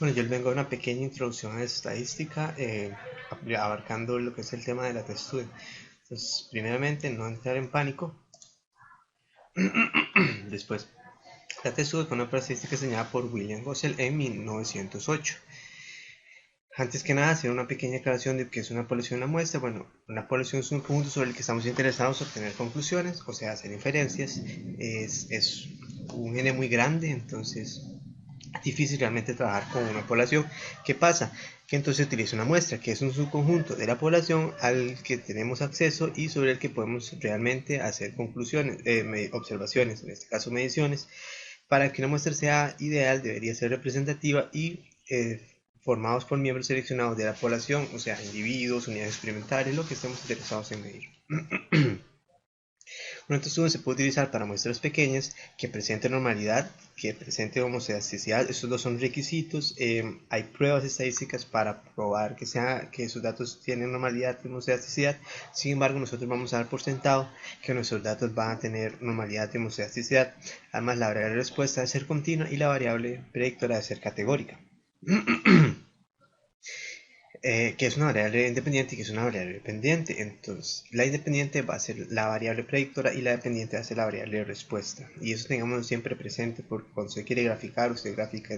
Bueno, yo les vengo a una pequeña introducción a la estadística, abarcando lo que es el tema de la testudo. Entonces, primeramente, no entrar en pánico. Después, la testudo fue una prueba estadística diseñada por William Gossel en 1908. Antes que nada, hacer una pequeña aclaración de que es una población en la muestra. Bueno, una población es un conjunto sobre el que estamos interesados en obtener conclusiones, o sea, hacer inferencias. Es un n muy grande, entonces difícil realmente trabajar con una población. ¿Qué pasa? Que entonces utiliza una muestra, que es un subconjunto de la población al que tenemos acceso y sobre el que podemos realmente hacer conclusiones, observaciones, en este caso mediciones. Para que una muestra sea ideal debería ser representativa y formados por miembros seleccionados de la población, o sea, individuos, unidades experimentales, lo que estemos interesados en medir. Un estudio se puede utilizar para muestras pequeñas que presenten normalidad, que presenten homocedasticidad. Estos dos son requisitos. Hay pruebas estadísticas para probar que sus datos tienen normalidad y homocedasticidad. Sin embargo, nosotros vamos a dar por sentado que nuestros datos van a tener normalidad y homocedasticidad. Además, la variable de respuesta debe ser continua y la variable predictora debe ser categórica. Que es una variable independiente y que es una variable dependiente. Entonces, la independiente va a ser la variable predictora y la dependiente va a ser la variable de respuesta. Y eso tengámoslo siempre presente, porque cuando usted quiere graficar, usted grafica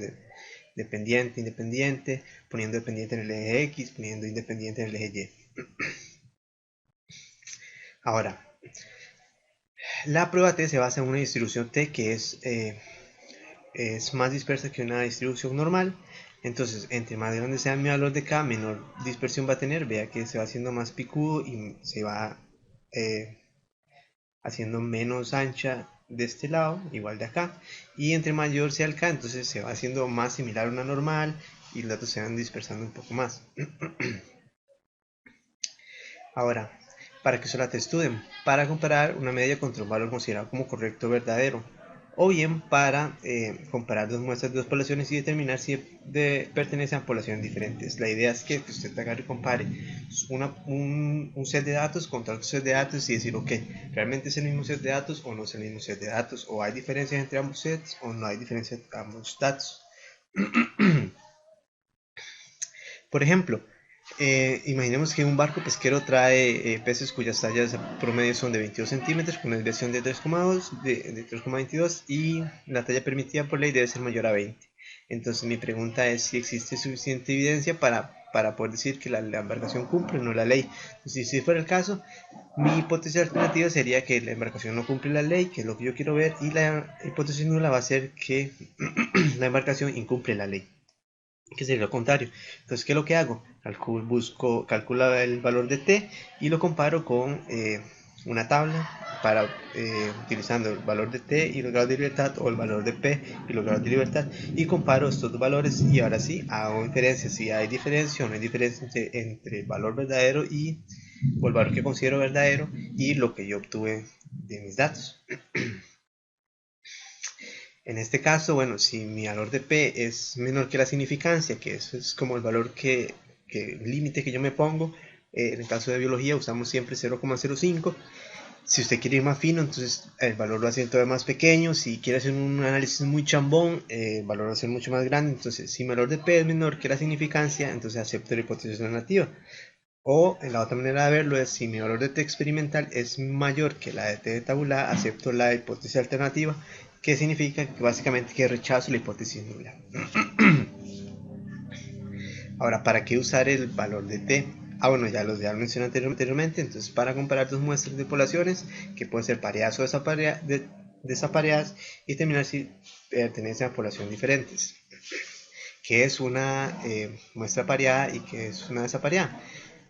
dependiente, independiente, poniendo dependiente en el eje X, poniendo independiente en el eje Y. Ahora, la prueba T se basa en una distribución T que es más dispersa que una distribución normal. Entonces, entre más grande sea mi valor de K, menor dispersión va a tener. Vea que se va haciendo más picudo y se va haciendo menos ancha de este lado, igual de acá. Y entre mayor sea el K, entonces se va haciendo más similar a una normal y los datos se van dispersando un poco más. Ahora, ¿para qué usa la testudem? Para comparar una media contra un valor considerado como correcto o verdadero, o bien para comparar dos muestras de dos poblaciones y determinar si pertenecen a poblaciones diferentes. La idea es que usted agarre y compare un set de datos contra otro set de datos y decir, ok, ¿realmente es el mismo set de datos o no es el mismo set de datos? ¿O hay diferencias entre ambos sets o no hay diferencias entre ambos datos? Por ejemplo, imaginemos que un barco pesquero trae peces cuyas tallas promedio son de 22 centímetros con una desviación de 3,2, de 3,22 y la talla permitida por ley debe ser mayor a 20. Entonces mi pregunta es si existe suficiente evidencia para poder decir que la embarcación cumple o no la ley. Entonces, si fuera el caso, mi hipótesis alternativa sería que la embarcación no cumple la ley, que es lo que yo quiero ver, y la hipótesis nula va a ser que la embarcación incumple la ley, que sería lo contrario. Entonces, ¿qué es lo que hago? Calculo el valor de t y lo comparo con una tabla para utilizando el valor de t y los grados de libertad, o el valor de p y los grados de libertad, y comparo estos dos valores y ahora sí hago inferencia si hay diferencia o no hay diferencia entre el valor verdadero o el valor que considero verdadero y lo que yo obtuve de mis datos. En este caso, bueno, si mi valor de P es menor que la significancia, que eso es como el valor el límite que yo me pongo, en el caso de biología usamos siempre 0,05. Si usted quiere ir más fino, entonces el valor lo hace todavía más pequeño. Si quiere hacer un análisis muy chambón, el valor va a ser mucho más grande. Entonces, si mi valor de P es menor que la significancia, entonces acepto la hipótesis alternativa. O en la otra manera de verlo es si mi valor de t experimental es mayor que la de t tabular, acepto la hipótesis alternativa, que significa que básicamente que rechazo la hipótesis nula. Ahora, ¿para qué usar el valor de t? Bueno, ya lo mencioné anteriormente. Entonces, para comparar dos muestras de poblaciones que pueden ser pareadas o desapareadas y determinar si pertenecen a poblaciones diferentes. ¿Qué es una muestra pareada y qué es una desapareada?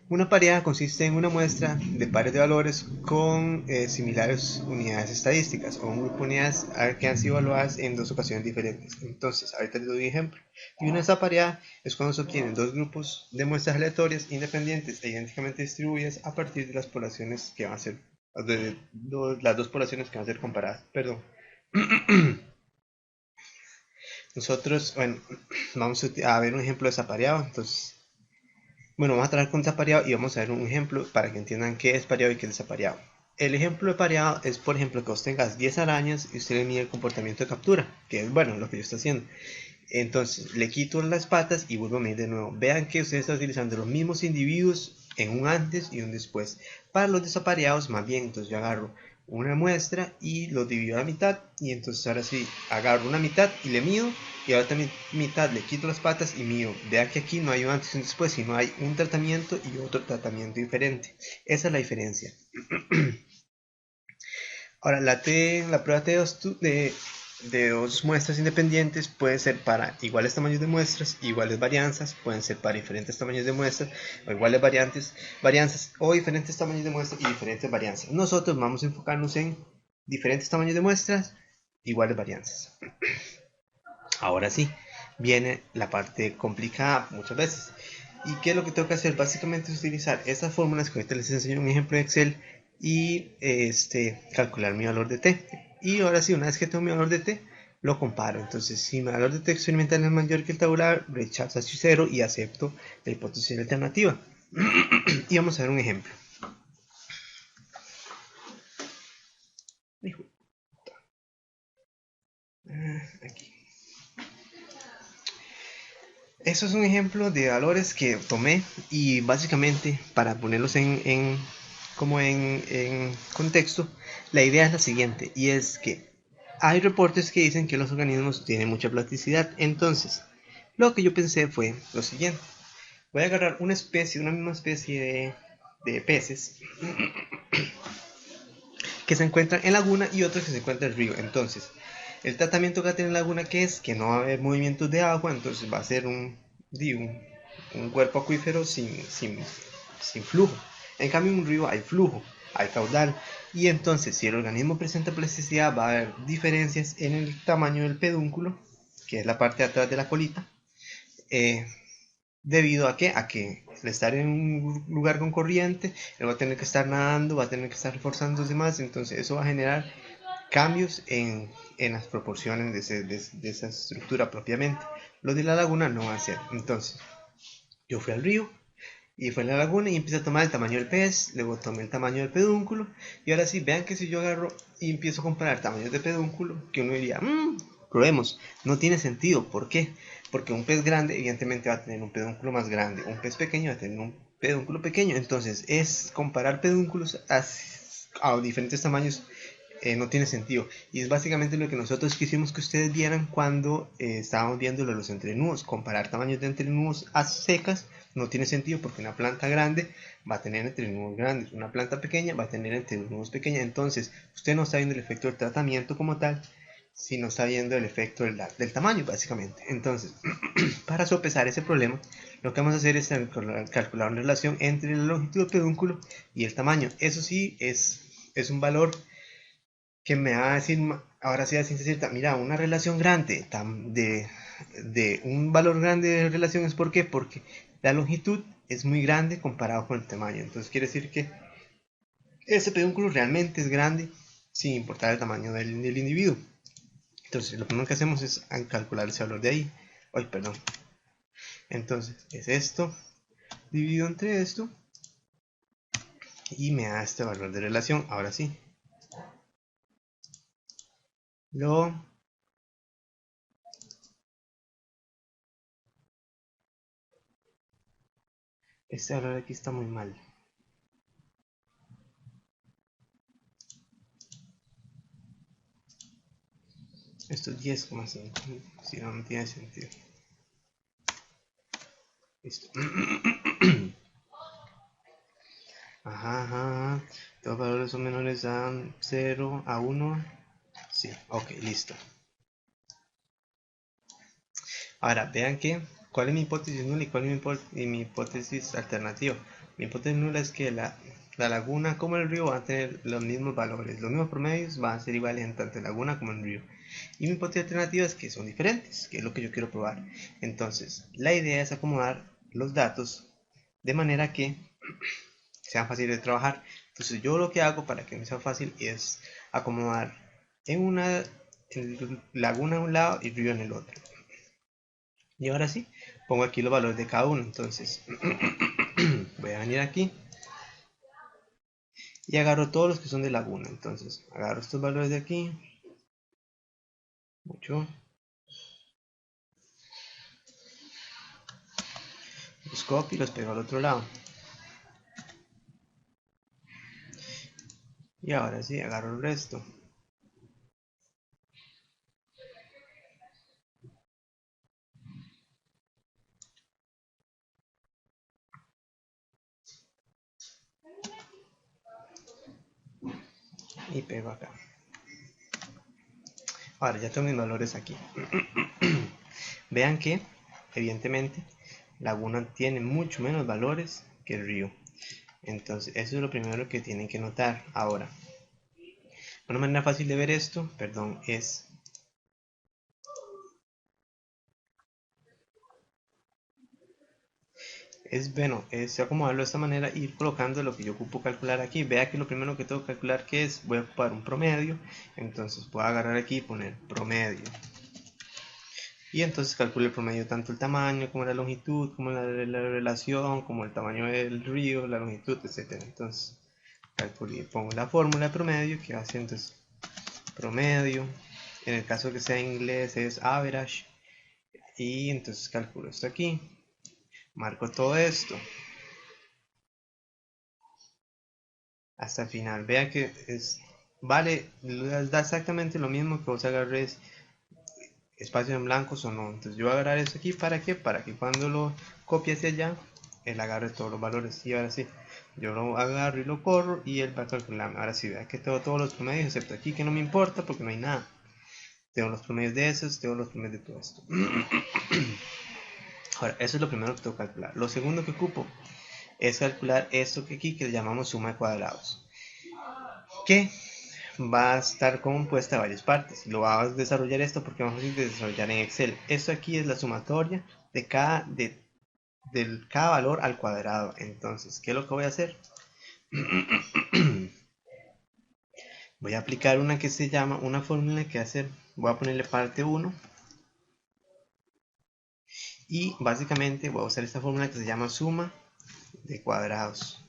Una pareada consiste en una muestra de pares de valores con similares unidades estadísticas o un grupo de unidades que han sido evaluadas en dos ocasiones diferentes. Entonces, ahorita les doy un ejemplo. Y una desapareada es cuando se obtienen dos grupos de muestras aleatorias, independientes e idénticamente distribuidas a partir de las poblaciones que van a ser, de las dos poblaciones que van a ser comparadas. Perdón. Nosotros, bueno, vamos a ver un ejemplo de desapareado. Entonces, bueno, vamos a trabajar con desapareado y vamos a ver un ejemplo para que entiendan qué es pareado y qué es desapareado. El ejemplo de pareado es, por ejemplo, que vos tengas 10 arañas y usted le mide el comportamiento de captura, que es, bueno, lo que yo estoy haciendo. Entonces le quito las patas y vuelvo a medir de nuevo. Vean que usted está utilizando los mismos individuos en un antes y un después. Para los desapareados más bien, entonces yo agarro una muestra y lo divido a la mitad, y entonces ahora sí agarro una mitad y le mido, y a la otra mitad le quito las patas y mido. Vean que aquí no hay un antes y un después, sino hay un tratamiento y otro tratamiento diferente. Esa es la diferencia. Ahora, la prueba de dos muestras independientes puede ser para iguales tamaños de muestras, iguales varianzas, pueden ser para diferentes tamaños de muestras, o iguales varianzas, o diferentes tamaños de muestras y diferentes varianzas. Nosotros vamos a enfocarnos en diferentes tamaños de muestras, iguales varianzas. Ahora sí, viene la parte complicada muchas veces. ¿Y qué es lo que tengo que hacer? Básicamente es utilizar estas fórmulas que ahorita les enseño en un ejemplo de Excel y calcular mi valor de t. Y ahora sí, una vez que tengo mi valor de t, lo comparo. Entonces, si mi valor de t experimental es mayor que el tabular, rechazo h 0 y acepto la hipótesis alternativa. Y vamos a ver un ejemplo. Aquí. Eso es un ejemplo de valores que tomé, y básicamente para ponerlos en contexto, la idea es la siguiente, y es que hay reportes que dicen que los organismos tienen mucha plasticidad. Entonces lo que yo pensé fue lo siguiente: voy a agarrar una misma especie de peces que se encuentran en laguna y otros que se encuentran en río. Entonces el tratamiento que va a tener laguna, que es que no va a haber movimientos de agua, entonces va a ser un cuerpo acuífero sin flujo. En cambio en un río hay flujo, hay caudal, y entonces si el organismo presenta plasticidad va a haber diferencias en el tamaño del pedúnculo, que es la parte de atrás de la colita, debido a que al estar en un lugar con corriente, él va a tener que estar nadando, va a tener que estar reforzando los demás, entonces eso va a generar cambios en las proporciones de esa estructura propiamente. Lo de la laguna no va a ser. Entonces, yo fui al río y fui a la laguna y empecé a tomar el tamaño del pez, luego tomé el tamaño del pedúnculo, y ahora sí, vean que si yo agarro y empiezo a comparar tamaños de pedúnculo, que uno diría, probemos, no tiene sentido. ¿Por qué? Porque un pez grande evidentemente va a tener un pedúnculo más grande, un pez pequeño va a tener un pedúnculo pequeño. Entonces es comparar pedúnculos a diferentes tamaños, no tiene sentido. Y es básicamente lo que nosotros quisimos que ustedes vieran cuando estábamos viendo los entrenudos. Comparar tamaños de entrenudos a secas no tiene sentido, porque una planta grande va a tener entrenudos grandes, una planta pequeña va a tener entrenudos pequeños. Entonces usted no está viendo el efecto del tratamiento como tal, sino está viendo el efecto del tamaño básicamente. Entonces para sopesar ese problema, lo que vamos a hacer es calcular una relación entre la longitud del pedúnculo y el tamaño. Eso sí es un valor que me va a decir, ahora sí a ciencia cierta, mira, una relación grande de un valor grande de relación, es ¿por qué? Porque la longitud es muy grande comparado con el tamaño. Entonces quiere decir que ese pedúnculo realmente es grande sin importar el tamaño del individuo. Entonces lo primero que hacemos es calcular ese valor de ahí. Ay, perdón. Entonces es esto dividido entre esto y me da este valor de relación. Ahora sí, lo este valor de aquí está muy mal. Esto es 10,5. Si no, no tiene sentido. Listo. Ajá. Todos los valores son menores a 0, a 1. Sí, ok, listo. Ahora, vean que, ¿cuál es mi hipótesis nula y cuál es mi hipótesis alternativa? Mi hipótesis nula es que la laguna como el río van a tener los mismos valores, los mismos promedios van a ser iguales en tanto en laguna como en río. Y mi hipótesis alternativa es que son diferentes, que es lo que yo quiero probar. Entonces, la idea es acomodar los datos de manera que sean fáciles de trabajar. Entonces, yo lo que hago para que me sea fácil es acomodar en laguna en un lado y río en el otro. Y ahora sí, pongo aquí los valores de cada uno. Entonces, voy a venir aquí y agarro todos los que son de laguna. Entonces, agarro estos valores de aquí. Mucho. los copio y los pego al otro lado. Y ahora sí, agarro el resto. Y pego acá. Ahora ya tengo mis valores aquí. Vean que, evidentemente, Laguna tiene mucho menos valores que el río. Entonces, eso es lo primero que tienen que notar. Ahora, una manera fácil de ver esto, perdón, es bueno, es acomodarlo de esta manera e ir colocando lo que yo ocupo calcular aquí. Vea que lo primero que tengo que calcular que es, voy a ocupar un promedio, entonces voy a agarrar aquí y poner promedio. Y entonces calculo el promedio, tanto el tamaño como la longitud, como la relación, como el tamaño del río, la longitud, etc. Entonces calculo y pongo la fórmula de promedio que va a ser entonces promedio. En el caso que sea en inglés es average. Y entonces calculo esto aquí. Marco todo esto hasta el final. Vea que vale, da exactamente lo mismo que vos agarres espacios en blancos o no. Entonces yo voy a agarrar esto aquí, ¿para qué? Para que cuando lo copie hacia allá, él agarre todos los valores. Y ahora sí, yo lo agarro y lo corro y él va a calcularme. Ahora sí, vea que tengo todos los promedios, excepto aquí que no me importa porque no hay nada. Tengo los promedios de esos, tengo los promedios de todo esto. Ahora, eso es lo primero que tengo que calcular. Lo segundo que ocupo es calcular esto que aquí que le llamamos suma de cuadrados, que va a estar compuesta de varias partes. Lo vamos a desarrollar esto porque vamos a desarrollar en Excel. Esto aquí es la sumatoria de cada valor al cuadrado. Entonces, ¿qué es lo que voy a hacer? Voy a aplicar una que se llama, una fórmula que hacer, voy a ponerle parte 1 y básicamente voy a usar esta fórmula que se llama suma de cuadrados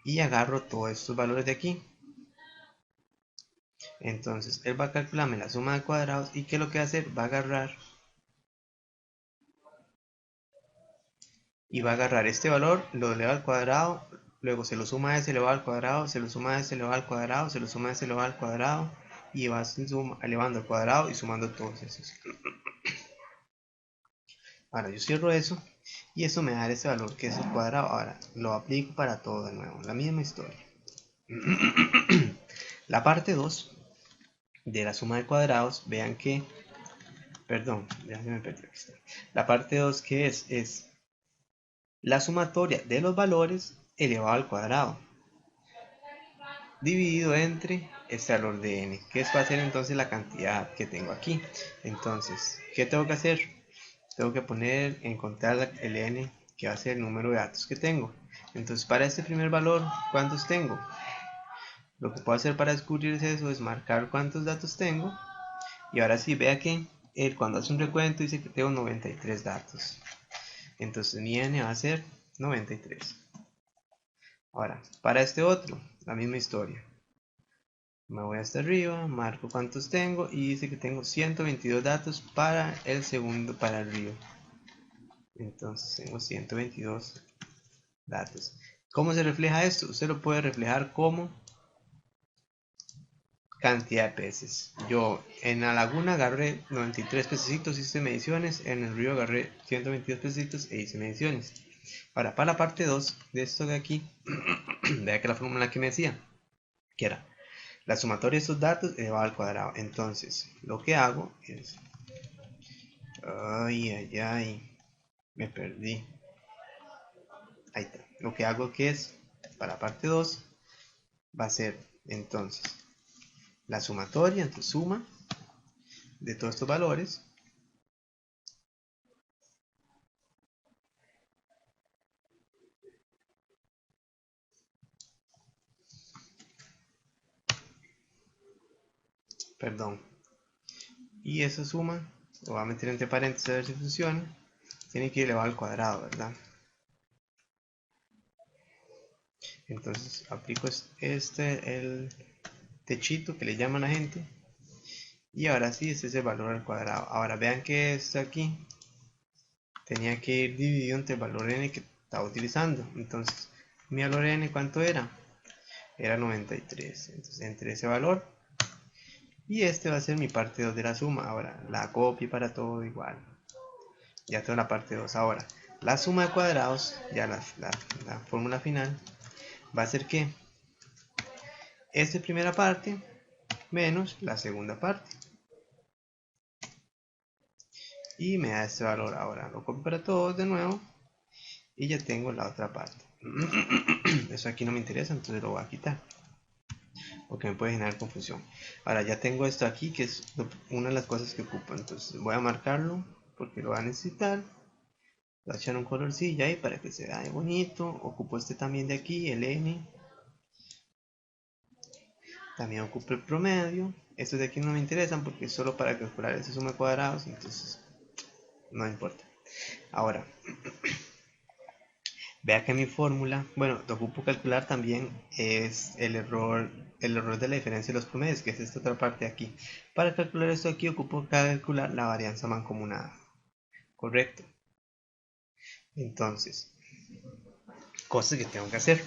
y agarro todos estos valores de aquí. Entonces él va a calcularme la suma de cuadrados y ¿qué es lo que va a hacer? Va a agarrar y va a agarrar este valor, lo eleva al cuadrado, luego se lo suma a ese elevado al cuadrado, se lo suma a ese elevado al cuadrado, se lo suma a ese elevado al cuadrado y va elevando al cuadrado y sumando todos esos. Ahora yo cierro eso y eso me da ese valor que es el cuadrado. Ahora lo aplico para todo de nuevo, la misma historia. La parte 2 de la suma de cuadrados, vean que, perdón, ya se me perdió. La parte 2 que es la sumatoria de los valores elevado al cuadrado dividido entre este valor de n, que es va a ser entonces la cantidad que tengo aquí. Entonces, ¿qué tengo que hacer? Tengo que poner, encontrar el n, que va a ser el número de datos que tengo. Entonces, para este primer valor, ¿cuántos tengo? Lo que puedo hacer para descubrir eso es marcar cuántos datos tengo. Y ahora sí, vea que él cuando hace un recuento dice que tengo 93 datos. Entonces mi n va a ser 93. Ahora, para este otro, la misma historia. Me voy hasta arriba, marco cuántos tengo y dice que tengo 122 datos para el segundo, para el río. Entonces tengo 122 datos. ¿Cómo se refleja esto? Usted lo puede reflejar como cantidad de peces. Yo en la laguna agarré 93 pececitos, hice mediciones. En el río agarré 122 pececitos e hice mediciones. Ahora, para la parte 2 de esto de aquí, vea que la fórmula que me decía, que era la sumatoria de estos datos elevado al cuadrado. Entonces, lo que hago es... Ay, me perdí. Ahí está. Lo que hago que es, para la parte 2, va a ser entonces la sumatoria, entonces suma de todos estos valores. Perdón. Y esa suma, lo voy a meter entre paréntesis a ver si funciona. Tiene que ir elevado al cuadrado, ¿verdad? Entonces aplico el techito que le llaman a gente. Y ahora sí, este es el valor al cuadrado. Ahora vean que esto aquí tenía que ir dividido entre el valor n que estaba utilizando. Entonces, mi valor n, ¿cuánto era? Era 93. Entonces, entre ese valor y este va a ser mi parte 2 de la suma. Ahora, la copio para todo igual. Ya tengo la parte 2. Ahora, la suma de cuadrados, ya la fórmula final, va a ser que esta primera parte menos la segunda parte. Y me da este valor. Ahora lo copio para todos de nuevo. Y ya tengo la otra parte. Eso aquí no me interesa, entonces lo voy a quitar, porque me puede generar confusión. Ahora ya tengo esto aquí, que es una de las cosas que ocupo. Entonces voy a marcarlo, porque lo va a necesitar. Voy a echar un colorcillo ahí para que se vea bonito. Ocupo este también de aquí, el n. También ocupo el promedio. Estos de aquí no me interesan porque es solo para calcular esa suma de cuadrados, entonces no importa. Ahora, vea que mi fórmula, bueno, lo ocupo calcular también es el error de la diferencia de los promedios, que es esta otra parte de aquí. Para calcular esto aquí ocupo calcular la varianza mancomunada. Correcto. Entonces, cosas que tengo que hacer.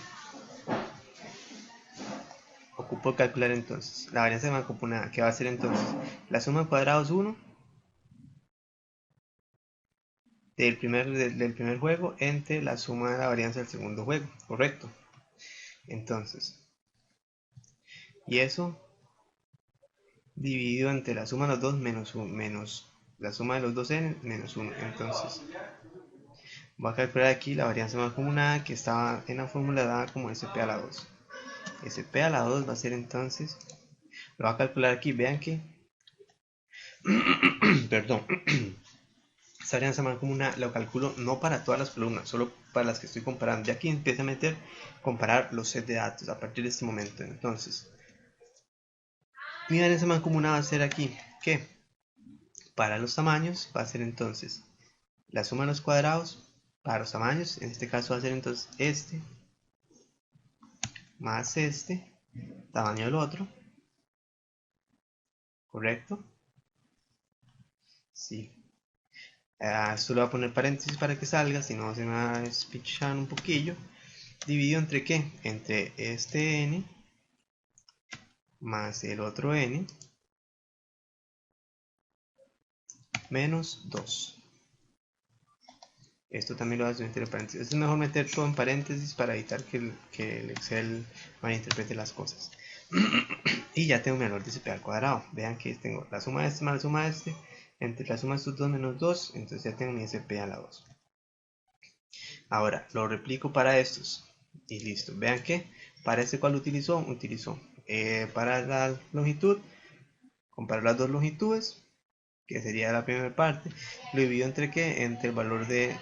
Ocupo calcular entonces la varianza mancomunada, que va a ser entonces la suma de cuadrados 1 del primer juego entre la suma de la varianza del segundo juego. Correcto. Entonces, y eso dividido entre la suma de los dos menos la suma de los dos n menos 1. Entonces, voy a calcular aquí la varianza mancomunada que estaba en la fórmula dada como SP a la 2. SP a la 2 va a ser entonces, lo voy a calcular aquí, vean que, perdón, esta varianza mancomunada lo calculo no para todas las columnas, solo para las que estoy comparando. Ya aquí empieza a comparar los sets de datos a partir de este momento. Entonces, mi varianza mancomunada va a ser aquí, que para los tamaños va a ser entonces la suma de los cuadrados para los tamaños. En este caso va a ser entonces este más este, tamaño del otro. ¿Correcto? Sí. Esto lo voy a poner paréntesis para que salga, si no se me va a despichar un poquillo. Dividido entre qué? Entre este n más el otro n menos 2. Esto también lo voy a meter en paréntesis. Es mejor meter todo en paréntesis para evitar que el Excel malinterprete las cosas. Y ya tengo mi valor de CP al cuadrado. Vean que tengo la suma de este más la suma de este, entre la suma de estos dos menos 2, entonces ya tengo mi SP a la 2. Ahora lo replico para estos y listo. Vean que para este cual utilizó para la longitud, comparo las dos longitudes, que sería la primera parte, lo divido entre qué, entre el valor de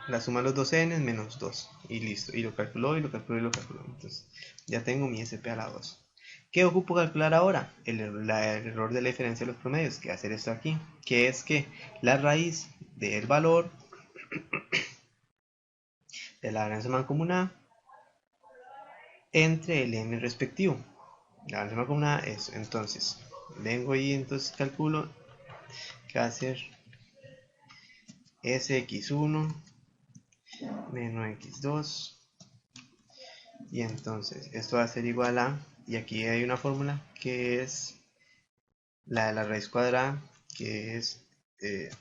la suma de los dos n menos 2 y listo, y lo calculó y lo calculó y lo calculó. Entonces ya tengo mi SP a la 2. ¿Qué ocupo calcular ahora? El error de la diferencia de los promedios, que hacer esto aquí, que es que la raíz del valor de la varianza mancomunada entre el n respectivo. La varianza mancomunada es, entonces, vengo y entonces calculo que va a ser sx1 menos x2, y entonces esto va a ser igual a, y aquí hay una fórmula que es la de la raíz cuadrada, que es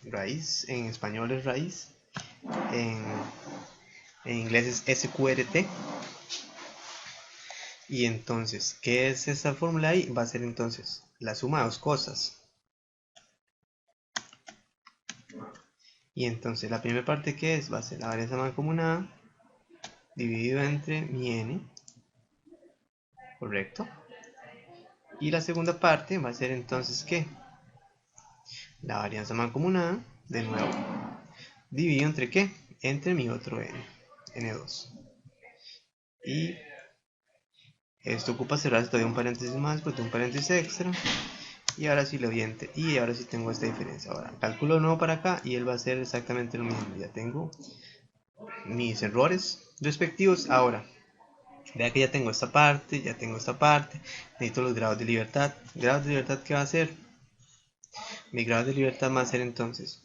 raíz, en español es raíz, en inglés es SQRT. Y entonces, ¿qué es esta fórmula ahí? Va a ser entonces la suma de dos cosas. Y entonces la primera parte que es, va a ser la varianza mancomunada dividido entre mi n, correcto. Y la segunda parte va a ser entonces ¿qué? La varianza mancomunada, de nuevo, dividido entre ¿qué? Entre mi otro n, n2. Y esto ocupa cerrar todavía un paréntesis más, porque un paréntesis extra. Y ahora sí lo viente. Y ahora sí tengo esta diferencia. Ahora calculo de nuevo para acá y él va a hacer exactamente lo mismo. Ya tengo mis errores respectivos. Ahora, vea que ya tengo esta parte, ya tengo esta parte. Necesito los grados de libertad. ¿Grados de libertad qué va a hacer? Mi grado de libertad va a ser entonces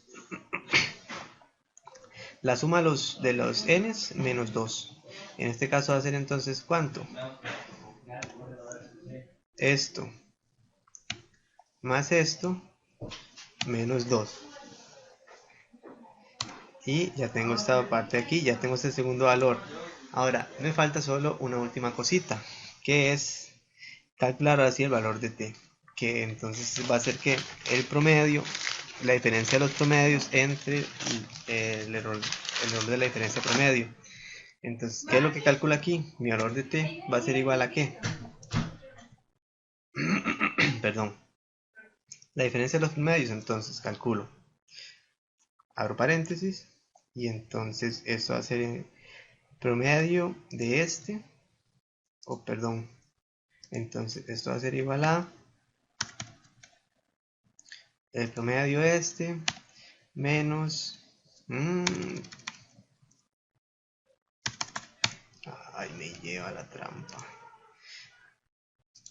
La suma de los n's menos 2. En este caso va a ser entonces ¿cuánto? Esto más esto menos 2. Y ya tengo esta parte aquí, ya tengo este segundo valor. Ahora me falta solo una última cosita, que es calcular así el valor de t, que entonces va a ser que el promedio, la diferencia de los promedios entre el error de la diferencia promedio. Entonces, ¿qué es lo que calcula aquí? Mi valor de t va a ser igual a ¿qué? Perdón, la diferencia de los promedios. Entonces calculo, abro paréntesis, y entonces esto va a ser el promedio de este, o perdón, entonces esto va a ser igual a el promedio de este menos ay, me lleva la trampa,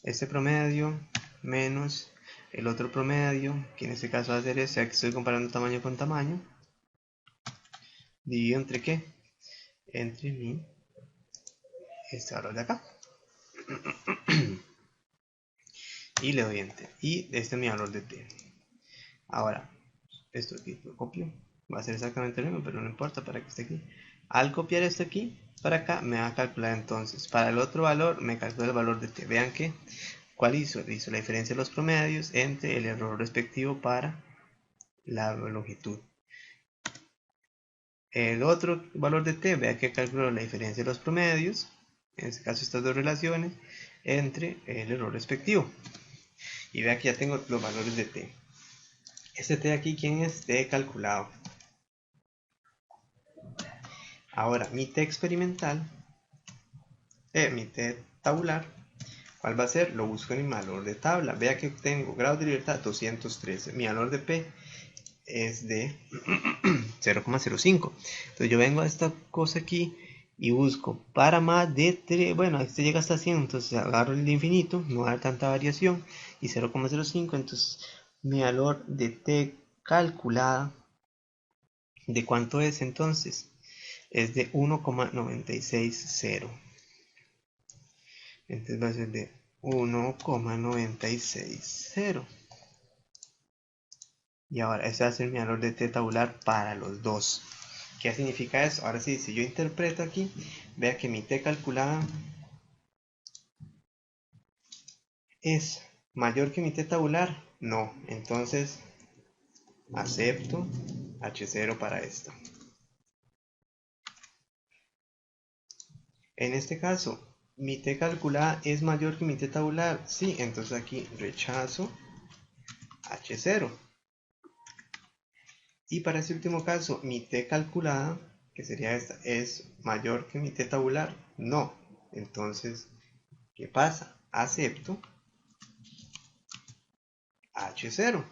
este promedio menos el otro promedio, que en este caso va a ser este, aquí estoy comparando tamaño con tamaño, dividido entre ¿qué? Entre este valor de acá. Y le doy enter. Y este es mi valor de t. Ahora, esto aquí lo copio. Va a ser exactamente lo mismo, pero no importa para que esté aquí. Al copiar esto aquí, para acá, me va a calcular entonces. Para el otro valor, me calcula el valor de t. Vean que, ¿cuál hizo? Hizo la diferencia de los promedios entre el error respectivo para la longitud. El otro valor de t, vea que calculó la diferencia de los promedios, en este caso estas dos relaciones, entre el error respectivo. Y vea que ya tengo los valores de t. Este t aquí, ¿quién es? T calculado. Ahora, mi t experimental, mi t tabular, ¿cuál va a ser? Lo busco en mi valor de tabla. Vea que tengo grado de libertad 213. Mi valor de p es de 0,05. Entonces yo vengo a esta cosa aquí y busco para más de 3. Bueno, este llega hasta 100, entonces agarro el de infinito, no va a dar tanta variación. Y 0,05, entonces mi valor de t calculada, ¿de cuánto es entonces? Es de 1,960. Entonces va a ser de 1,960. Y ahora ese va a ser mi valor de t tabular para los dos. ¿Qué significa eso? Ahora sí, si yo interpreto aquí, vea que mi t calculada es mayor que mi t tabular. No, entonces acepto H0 para esto. En este caso, mi t calculada es mayor que mi t tabular. Sí, entonces aquí rechazo H0. Y para este último caso, mi t calculada, que sería esta, es mayor que mi t tabular. No. Entonces, ¿qué pasa? Acepto H0.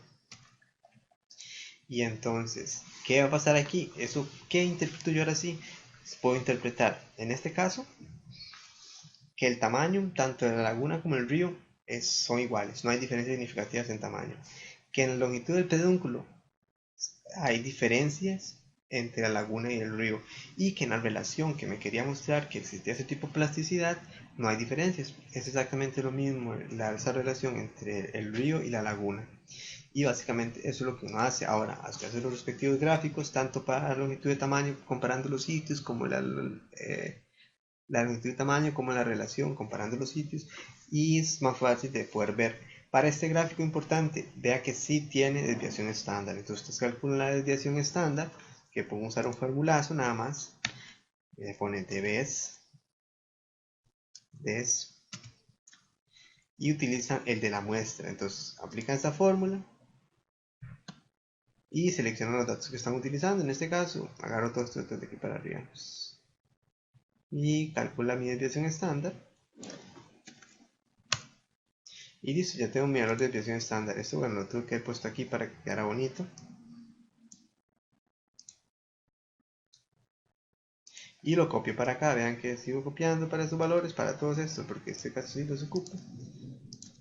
Y entonces, ¿qué va a pasar aquí? Eso, ¿qué interpreto yo ahora sí? Puedo interpretar, en este caso, que el tamaño, tanto de la laguna como el río, son iguales. No hay diferencias significativas en tamaño. Que en la longitud del pedúnculo hay diferencias entre la laguna y el río, y que en la relación que me quería mostrar que existía ese tipo de plasticidad, no hay diferencias. Es exactamente lo mismo esa relación entre el río y la laguna. Y básicamente eso es lo que uno hace. Ahora, hace los respectivos gráficos, tanto para la longitud de tamaño, comparando los sitios, como la longitud de tamaño, como la relación, comparando los sitios, y es más fácil de poder ver. Para este gráfico importante, vea que sí tiene desviación estándar. Entonces ustedes calculan la desviación estándar, que pueden usar un formulazo nada más. Le ponen dBs, y utilizan el de la muestra. Entonces aplican esta fórmula y seleccionan los datos que están utilizando. En este caso, agarro todos estos datos de aquí para arriba y calculo mi desviación estándar. Y listo, ya tengo mi valor de desviación estándar. Esto, bueno, lo tuve que haber puesto aquí para que quedara bonito. Y lo copio para acá. Vean que sigo copiando para esos valores, para todos estos, porque este caso sí los ocupa.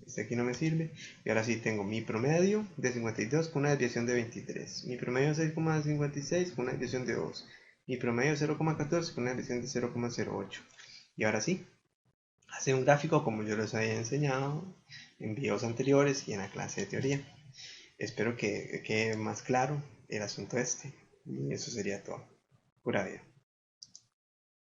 Este aquí no me sirve. Y ahora sí tengo mi promedio de 52 con una desviación de 23. Mi promedio de 6,56 con una desviación de 2. y promedio 0,14 con una desviación de 0,08. Y ahora sí, hace un gráfico como yo les había enseñado en videos anteriores y en la clase de teoría. Espero que quede más claro el asunto este. Y eso sería todo. Pura vida.